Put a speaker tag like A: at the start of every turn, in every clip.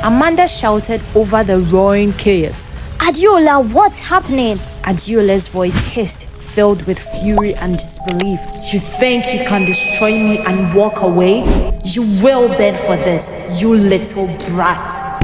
A: Amanda shouted over the roaring chaos.
B: Adiola, what's happening?
A: Adiola's voice hissed, filled with fury and disbelief. You think you can destroy me and walk away? You will beg for this, you little brat.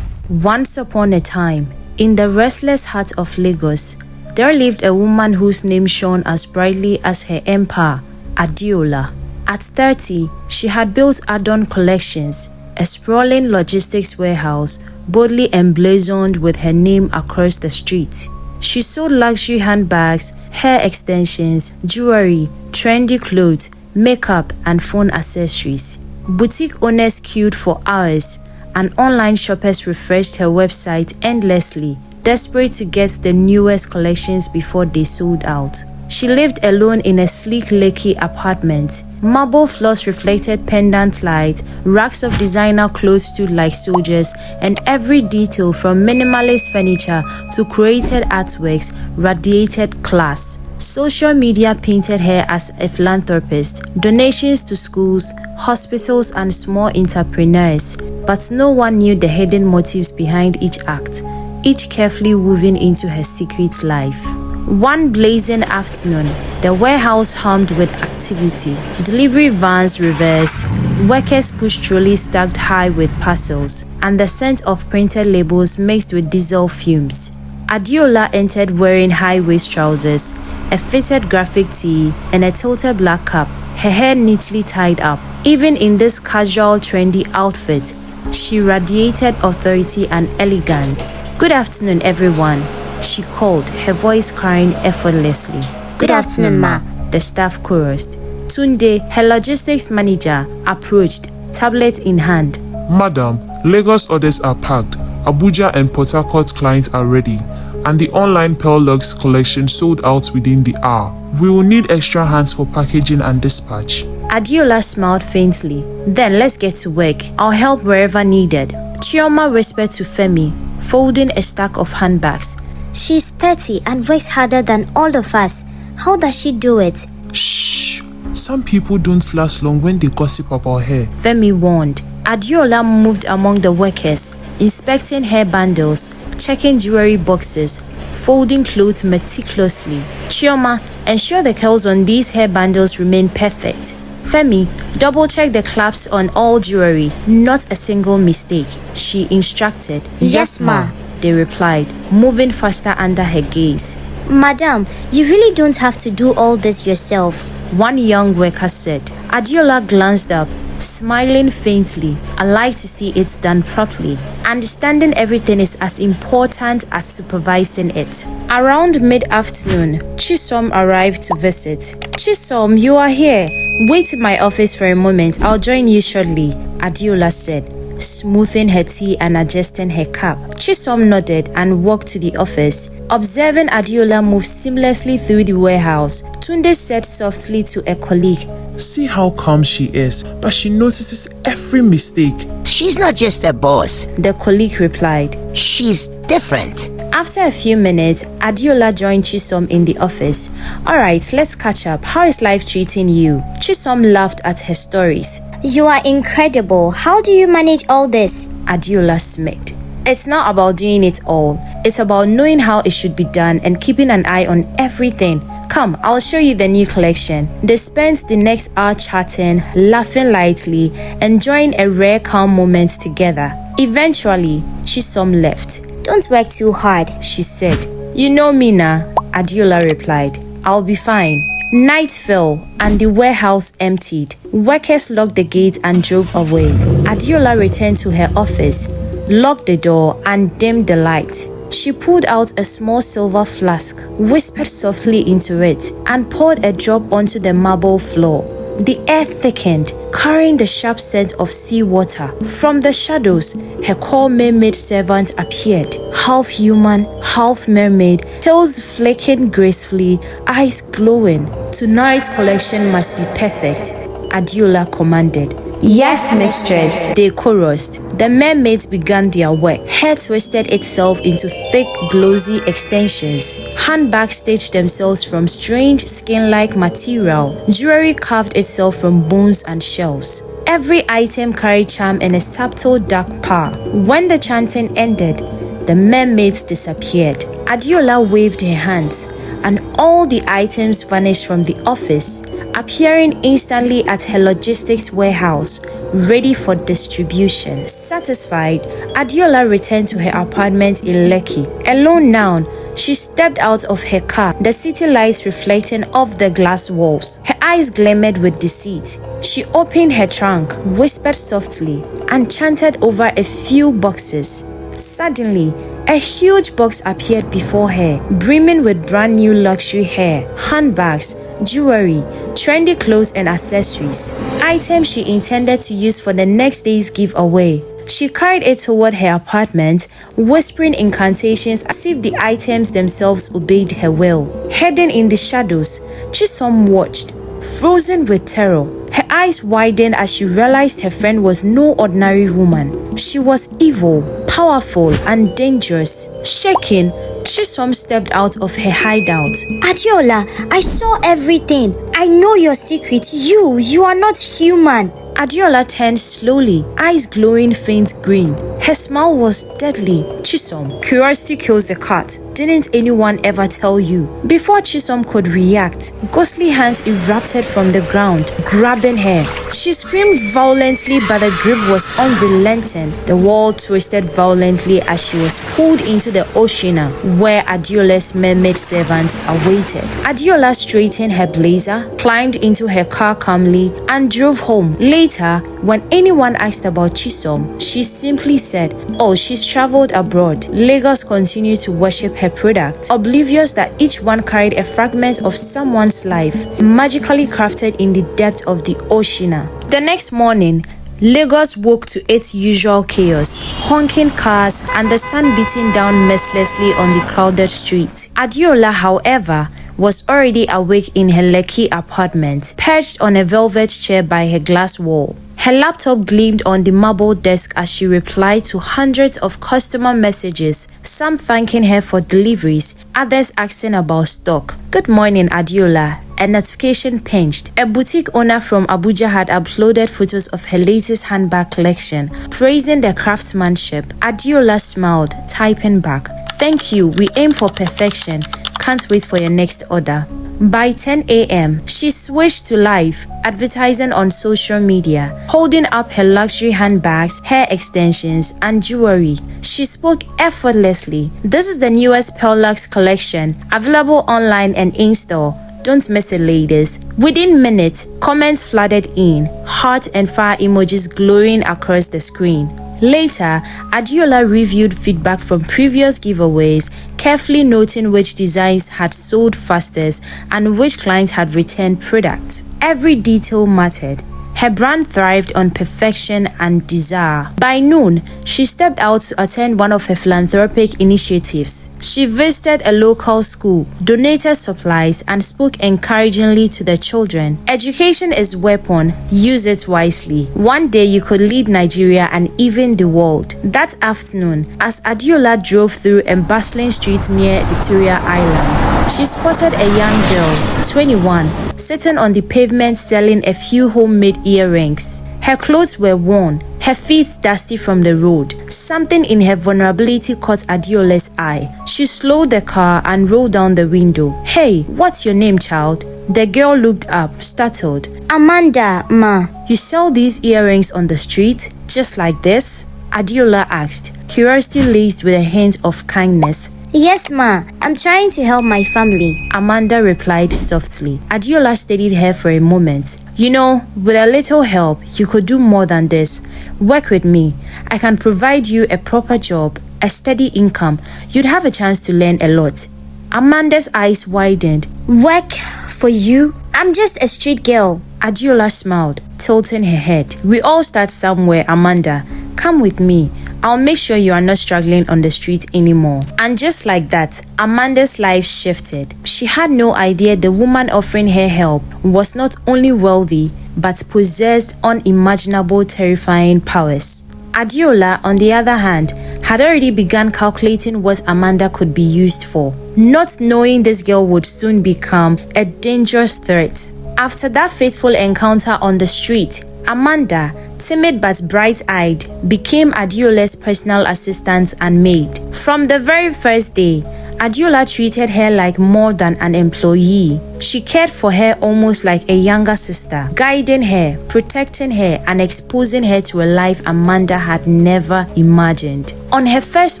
A: Once upon a time, in the restless heart of Lagos, there lived a woman whose name shone as brightly as her empire, Adiola. At 30, she had built Àdùn Collections, a sprawling logistics warehouse boldly emblazoned with her name across the street. She sold luxury handbags, hair extensions, jewelry, trendy clothes, makeup, and phone accessories. Boutique owners queued for hours, and online shoppers refreshed her website endlessly, desperate to get the newest collections before they sold out. She lived alone in a sleek lakey apartment. Marble floors reflected pendant light, racks of designer clothes stood like soldiers, and every detail from minimalist furniture to curated artworks radiated class. Social media painted her as a philanthropist, donations to schools, hospitals, and small entrepreneurs. But no one knew the hidden motives behind each act, each carefully woven into her secret life. One blazing afternoon, the warehouse hummed with activity. Delivery vans reversed, workers pushed trolleys stacked high with parcels, and the scent of printed labels mixed with diesel fumes. Adiola entered wearing high-waist trousers, a fitted graphic tee, and a tilted black cap, her hair neatly tied up. Even in this casual, trendy outfit, she radiated authority and elegance. "Good afternoon, everyone," she called, her voice crying effortlessly.
B: Good afternoon, ma,
A: the staff chorused. Tunde, her logistics manager, approached, tablet in hand.
C: "Madam, Lagos orders are packed. Abuja and Port Harcourt clients are ready, and the online Pearl Lux collection sold out within the hour. We will need extra hands for packaging and dispatch."
A: Adiola smiled faintly. "Then let's get to work. I'll help wherever needed," Chioma whispered to Femi, folding a stack of handbags.
B: She's 30 and works harder than all of us. How does she do it?
C: Shh! Some people don't last long when they gossip about her,
A: Femi warned. Adiola moved among the workers, inspecting hair bundles, checking jewelry boxes, folding clothes meticulously. Chioma, ensure the curls on these hair bundles remain perfect. Femi, double-check the clasps on all jewelry, not a single mistake, she instructed.
B: Yes, ma,
A: they replied, moving faster under her gaze.
B: Madam, you really don't have to do all this yourself,
A: one young worker said. Adiola glanced up, smiling faintly. "I like to see it done properly. Understanding everything is as important as supervising it." Around mid-afternoon, Chisom arrived to visit. "Chisom, you are here. Wait in my office for a moment. I'll join you shortly," Adiola said, smoothing her tea and adjusting her cap. Chisom nodded and walked to the office. Observing Adiola move seamlessly through the warehouse, Tunde said softly to a colleague,
C: "See how calm she is, but she notices every mistake."
D: "She's not just a boss,"
A: the colleague replied.
D: "She's different."
A: After a few minutes, Adiola joined Chisom in the office. "Alright, let's catch up. How is life treating you?" Chisom laughed at her stories.
B: You are incredible. How do you manage all this?
A: Adiola smirked. "It's not about doing it all. It's about knowing how it should be done and keeping an eye on everything. Come, I'll show you the new collection." They spent the next hour chatting, laughing lightly, enjoying a rare calm moment together. Eventually, Chisom left.
B: Don't work too hard,
A: she said. "You know me now," Adiola replied. "I'll be fine." Night fell and the warehouse emptied. Workers locked the gate and drove away. Adiola returned to her office, locked the door, and dimmed the light. She pulled out a small silver flask, whispered softly into it, and poured a drop onto the marble floor. The air thickened, carrying the sharp scent of seawater. From the shadows, her core mermaid servant appeared, half human, half mermaid, tails flicking gracefully, eyes glowing. "Tonight's collection must be perfect," Adiola commanded.
E: "Yes, mistress,"
A: they chorused. The mermaids began their work. Hair twisted itself into thick, glossy extensions. Handbags stitched themselves from strange skin-like material. Jewelry carved itself from bones and shells. Every item carried charm and a subtle dark power. When the chanting ended, the mermaids disappeared. Adeola waved her hands, and all the items vanished from the office, appearing instantly at her logistics warehouse, ready for distribution. Satisfied, Adeola returned to her apartment in Lekki. Alone now, she stepped out of her car, the city lights reflecting off the glass walls. Her eyes glimmered with deceit. She opened her trunk, whispered softly, and chanted over a few boxes. Suddenly, a huge box appeared before her, brimming with brand new luxury hair, handbags, jewelry, trendy clothes and accessories, items she intended to use for the next day's giveaway. She carried it toward her apartment, whispering incantations as if the items themselves obeyed her will. Hidden in the shadows, Chisom watched, frozen with terror. Her eyes widened as she realized her friend was no ordinary woman. She was evil, powerful, and dangerous. Shaking, Chisom stepped out of her hideout.
B: Adeola, I saw everything. I know your secret. You are not human.
A: Adeola turned slowly, eyes glowing faint green. Her smile was deadly. Chisom, curiosity kills the cat. Didn't anyone ever tell you? Before Chisom could react, ghostly hands erupted from the ground, grabbing her. She screamed violently, but the grip was unrelenting. The wall twisted violently as she was pulled into the oceana, where Adeola's mermaid servant awaited. Adeola straightened her blazer, climbed into her car calmly, and drove home. Later, when anyone asked about Chisom, she simply said, "Oh, she's traveled abroad." Lagos continued to worship her product, oblivious that each one carried a fragment of someone's life, magically crafted in the depth of the oceana. The next morning, Lagos woke to its usual chaos, honking cars and the sun beating down mercilessly on the crowded streets. Adeola, however, was already awake in her Lekki apartment, perched on a velvet chair by her glass wall. Her laptop gleamed on the marble desk as she replied to hundreds of customer messages, some thanking her for deliveries, others asking about stock. "Good morning, Adeola." A notification pinged. A boutique owner from Abuja had uploaded photos of her latest handbag collection, praising the craftsmanship. Adeola smiled, typing back, "Thank you, we aim for perfection. Can't wait for your next order." By 10 a.m., she switched to live, advertising on social media, holding up her luxury handbags, hair extensions, and jewelry. She spoke effortlessly. "This is the newest Àdùn collection, available online and in-store. Don't miss it, ladies." Within minutes, comments flooded in, heart and fire emojis glowing across the screen. Later, Adeola reviewed feedback from previous giveaways, carefully noting which designs had sold fastest and which clients had returned products. Every detail mattered. Her brand thrived on perfection and desire. By noon, she stepped out to attend one of her philanthropic initiatives. She visited a local school, donated supplies, and spoke encouragingly to the children. Education is a weapon. Use it wisely. One day you could lead Nigeria and even the world. That afternoon, as Adeola drove through a bustling street near Victoria Island, she spotted a young girl, 21, sitting on the pavement selling a few homemade earrings. Her clothes were worn, her feet dusty from the road. Something in her vulnerability caught Adeola's eye. She slowed the car and rolled down the window. "Hey, what's your name, child?" The girl looked up, startled.
B: Amanda, ma.
A: "You sell these earrings on the street, just like this?" Adeola asked, curiosity laced with a hint of kindness.
B: Yes, ma. I'm trying to help my family.
A: Amanda replied softly. Adeola studied her for a moment. "You know, with a little help, you could do more than this. Work with me. I can provide you a proper job, a steady income. You'd have a chance to learn a lot." Amanda's eyes widened.
B: Work for you? I'm just a street girl.
A: Adeola smiled, tilting her head. "We all start somewhere, Amanda. Come with me. I'll make sure you are not struggling on the street anymore." And just like that, Amanda's life shifted. She had no idea the woman offering her help was not only wealthy, but possessed unimaginable terrifying powers. Adeola, on the other hand, had already begun calculating what Amanda could be used for, not knowing this girl would soon become a dangerous threat. After that fateful encounter on the street, Amanda, timid but bright-eyed, became Adiola's personal assistant and maid. From the very first day, Adiola treated her like more than an employee. She cared for her almost like a younger sister, guiding her, protecting her, and exposing her to a life Amanda had never imagined. On her first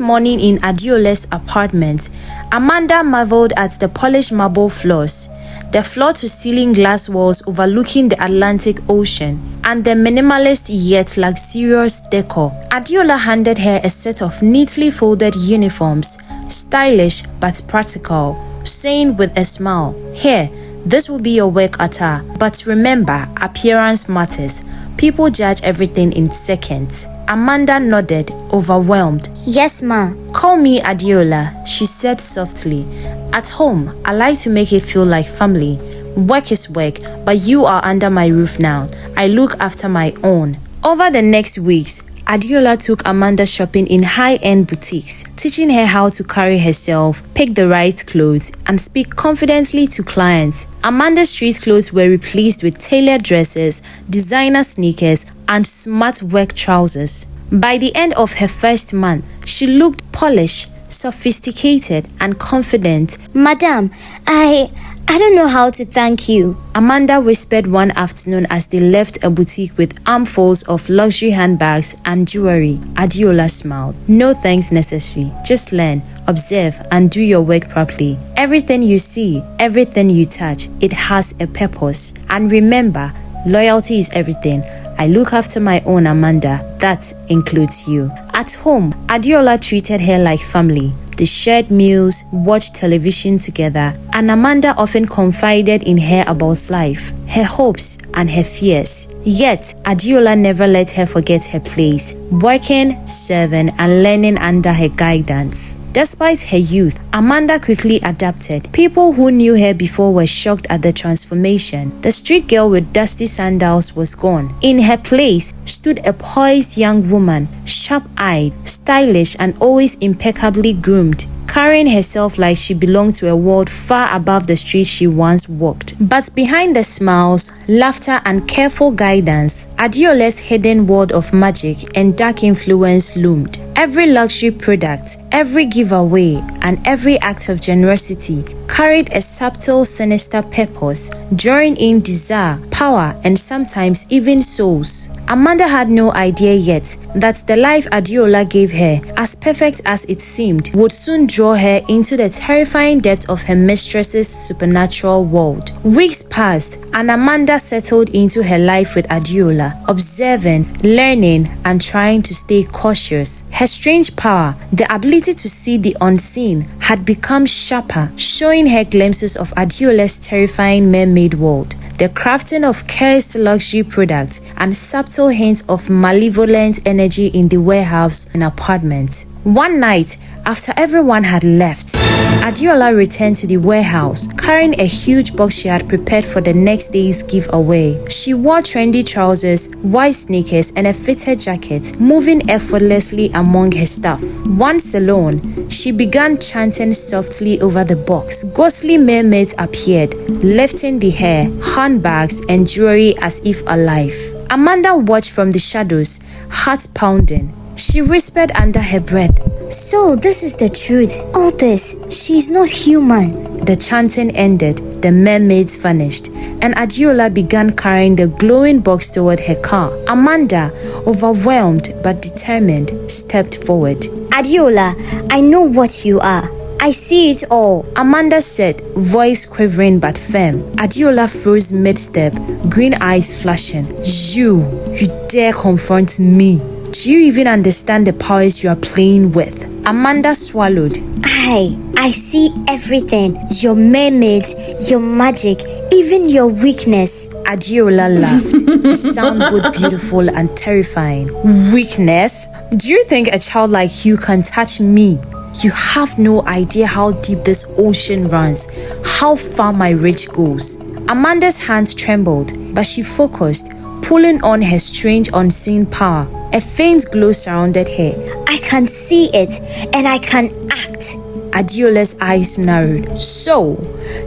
A: morning in Adiola's apartment, Amanda marveled at the polished marble floors, the floor-to-ceiling glass walls overlooking the Atlantic Ocean, and the minimalist yet luxurious decor. Adiola handed her a set of neatly folded uniforms, stylish but practical, saying with a smile, "Here, this will be your work attire, but remember, appearance matters. People judge everything in seconds." Amanda nodded, overwhelmed.
B: Yes, ma.
A: "Call me Adiola," she said softly. "At home, I like to make it feel like family. Work is work, but you are under my roof now. I look after my own." Over the next weeks, Adiola took Amanda shopping in high-end boutiques, teaching her how to carry herself, pick the right clothes, and speak confidently to clients. Amanda's street clothes were replaced with tailored dresses, designer sneakers, and smart work trousers. By the end of her first month, she looked polished, sophisticated, and confident.
B: Madam, I don't know how to thank you.
A: Amanda whispered one afternoon as they left a boutique with armfuls of luxury handbags and jewelry. Adiola smiled. "No thanks necessary. Just learn, observe, and do your work properly. Everything you see, everything you touch, it has a purpose. And remember, loyalty is everything. I look after my own, Amanda. That includes you." At home, Adiola treated her like family. They shared meals, watched television together, and Amanda often confided in her about life, her hopes, and her fears. Yet, Adiola never let her forget her place, working, serving, and learning under her guidance. Despite her youth, Amanda quickly adapted. People who knew her before were shocked at the transformation. The street girl with dusty sandals was gone. In her place stood a poised young woman, sharp-eyed, stylish, and always impeccably groomed, carrying herself like she belonged to a world far above the street she once walked. But behind the smiles, laughter, and careful guidance, Adiola's hidden world of magic and dark influence loomed. Every luxury product, every giveaway, and every act of generosity carried a subtle, sinister purpose, drawing in desire, power, and sometimes even souls. Amanda had no idea yet that the life Adiola gave her, as perfect as it seemed, would soon draw her into the terrifying depth of her mistress's supernatural world. Weeks passed, and Amanda settled into her life with Adiola, observing, learning, and trying to stay cautious. Her strange power, the ability to see the unseen, had become sharper, showing her glimpses of Adiola's terrifying mermaid world, the crafting of cursed luxury products, and subtle hints of malevolent energy in the warehouse and apartment. One night, after everyone had left, Adiola returned to the warehouse, carrying a huge box she had prepared for the next day's giveaway. She wore trendy trousers, white sneakers, and a fitted jacket, moving effortlessly among her stuff. Once alone, she began chanting softly over the box. Ghostly mermaids appeared, lifting the hair, handbags, and jewelry as if alive. Amanda watched from the shadows, heart pounding. She whispered under her breath,
B: "So this is the truth. All this, she's not human."
A: The chanting ended, the mermaids vanished, and Adiola began carrying the glowing box toward her car. Amanda, overwhelmed but determined, stepped forward.
B: Adiola, I know what you are. I see it all.
A: Amanda said, voice quivering but firm. Adiola froze mid-step, green eyes flashing. You dare confront me? Do you even understand the powers you are playing with? Amanda swallowed.
B: I see everything. Your mermaids, your magic, even your weakness.
A: Adiola laughed. You sound both beautiful and terrifying. Weakness? Do you think a child like you can touch me? You have no idea how deep this ocean runs, how far my reach goes. Amanda's hands trembled, but she focused, pulling on her strange unseen power. A faint glow surrounded her.
B: I can see it, and I can act.
A: Adiola's eyes narrowed. So,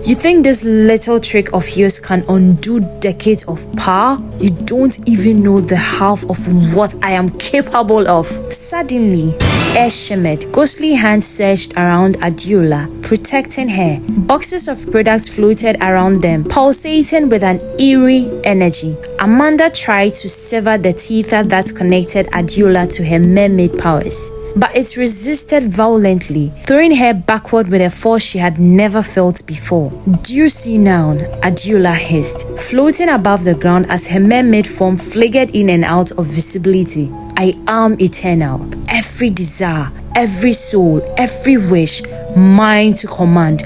A: you think this little trick of yours can undo decades of power? You don't even know the half of what I am capable of. Suddenly, air shimmered. Ghostly hands surged around Adiola, protecting her. Boxes of products floated around them, pulsating with an eerie energy. Amanda tried to sever the tether that connected Adiola to her mermaid powers, but it resisted violently, throwing her backward with a force she had never felt before. Do you see now? Adiola hissed, floating above the ground as her mermaid form flickered in and out of visibility. I am eternal. Every desire, every soul, every wish, mine to command.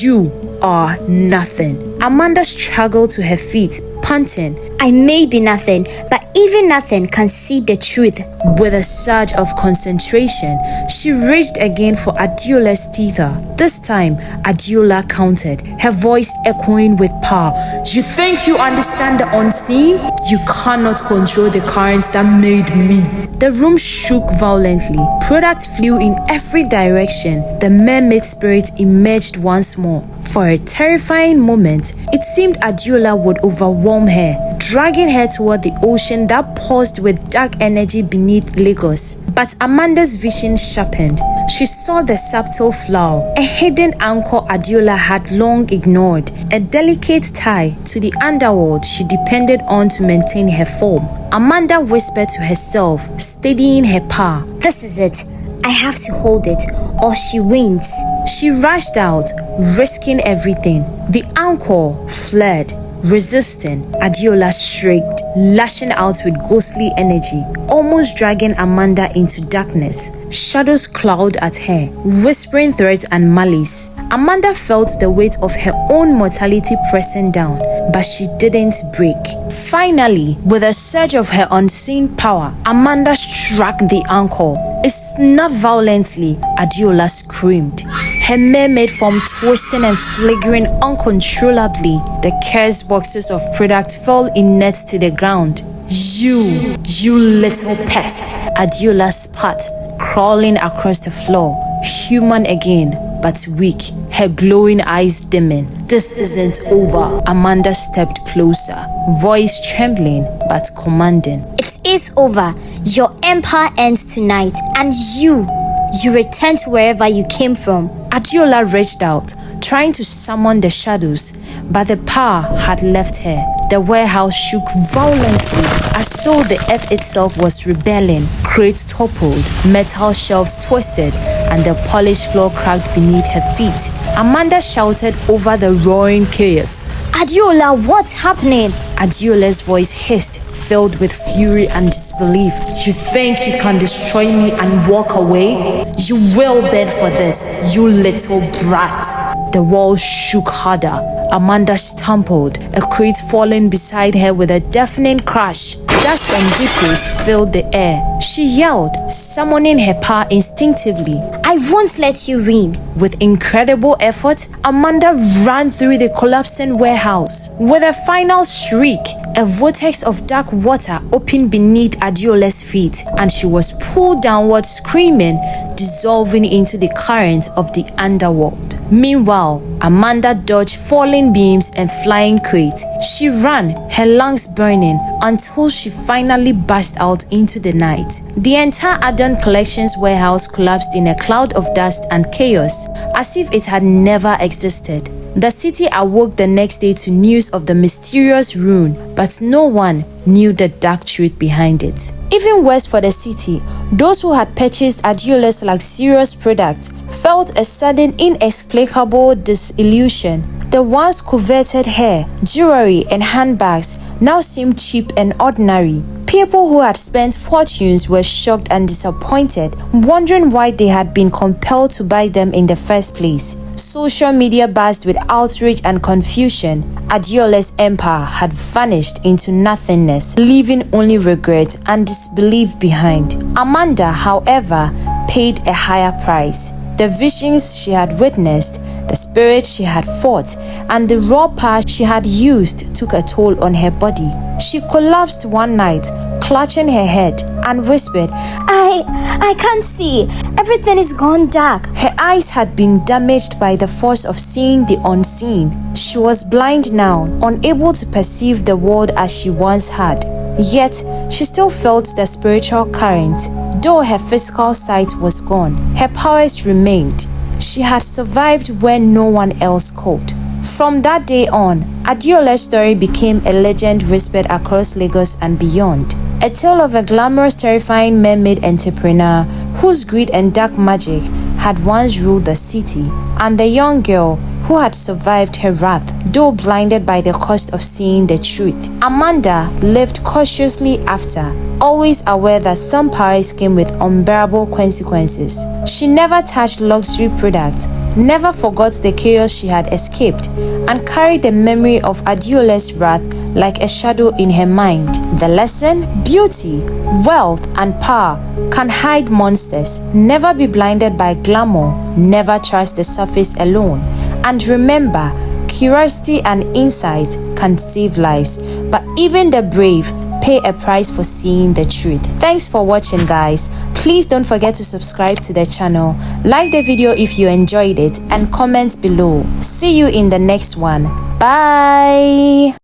A: You are nothing. Amanda struggled to her feet, panting.
B: I may be nothing, but even nothing can see the truth.
A: With a surge of concentration, she reached again for Adiola's tether. This time, Adiola countered, her voice echoing with power. You think you understand the unseen? You cannot control the currents that made me. The room shook violently. Products flew in every direction. The mermaid spirit emerged once more. For a terrifying moment, it seemed Adiola would overwhelm her, dragging her toward the ocean that pulsed with dark energy beneath Lagos. But Amanda's vision sharpened. She saw the subtle flower, a hidden anchor Adiola had long ignored, a delicate tie to the underworld she depended on to maintain her form. Amanda whispered to herself, steadying her power.
B: This is it. I have to hold it, or she wins.
A: She rushed out, risking everything. The anchor fled. Resisting, Adiola shrieked, lashing out with ghostly energy, almost dragging Amanda into darkness. Shadows clouded at her, whispering threats and malice. Amanda felt the weight of her own mortality pressing down, but she didn't break. Finally, with a surge of her unseen power, Amanda struck the anchor. It snapped violently. Adiola screamed, her mermaid form twisting and flickering uncontrollably. The cursed boxes of product fell inert to the ground. You little pest, Adiola spat, crawling across the floor, human again, but weak, her glowing eyes dimming. This isn't over. Amanda stepped closer, voice trembling but commanding.
B: It is over. Your empire ends tonight, and you return to wherever you came from.
A: Adiola reached out, trying to summon the shadows, but the power had left her. The warehouse shook violently, as though the earth itself was rebelling. Crates toppled, metal shelves twisted, and the polished floor cracked beneath her feet. Amanda shouted over the roaring chaos.
B: Adiola, what's happening?
A: Adiola's voice hissed, filled with fury and disbelief. You think you can destroy me and walk away? You will beg for this, you little brat. The walls shook harder. Amanda stumbled, a crate falling beside her with a deafening crash. Dust and debris filled the air. She yelled, summoning her power instinctively.
B: I won't let you win.
A: With incredible effort, Amanda ran through the collapsing warehouse. With a final shriek, a vortex of dark water opened beneath Adiola's feet, and she was pulled downward screaming, dissolving into the current of the underworld. Meanwhile, Amanda dodged falling beams and flying crates. She ran, her lungs burning, until she finally burst out into the night. The entire Àdùn Collections warehouse collapsed in a cloud of dust and chaos, as if it had never existed. The city awoke the next day to news of the mysterious ruin, but no one knew the dark truth behind it. Even worse for the city, those who had purchased Adiola's luxurious product felt a sudden inexplicable disillusion. The once coveted hair, jewelry, and handbags now seemed cheap and ordinary. People who had spent fortunes were shocked and disappointed, wondering why they had been compelled to buy them in the first place. Social media buzzed with outrage and confusion. Adiola's empire had vanished into nothingness, leaving only regret and disbelief behind. Amanda, however, paid a higher price. The visions she had witnessed, the spirit she had fought, and the raw power she had used took a toll on her body. She collapsed one night, clutching her head, and whispered,
B: I can't see. Everything is gone dark.
A: Her eyes had been damaged by the force of seeing the unseen. She was blind now, unable to perceive the world as she once had. Yet, she still felt the spiritual current. Though her physical sight was gone, her powers remained. She had survived when no one else could. From that day on, Adeola's story became a legend whispered across Lagos and beyond. A tale of a glamorous, terrifying mermaid entrepreneur whose greed and dark magic had once ruled the city, and the young girl who had survived her wrath, though blinded by the cost of seeing the truth. Amanda lived cautiously after, always aware that some powers came with unbearable consequences. She never touched luxury products, never forgot the chaos she had escaped, and carried the memory of Adeola's wrath like a shadow in her mind. The lesson? Beauty, wealth, and power can hide monsters. Never be blinded by glamour. Never trust the surface alone. And remember, curiosity and insight can save lives, but even the brave pay a price for seeing the truth. Thanks for watching, guys. Please don't forget to subscribe to the channel, like the video if you enjoyed it, and comment below. See you in the next one. Bye.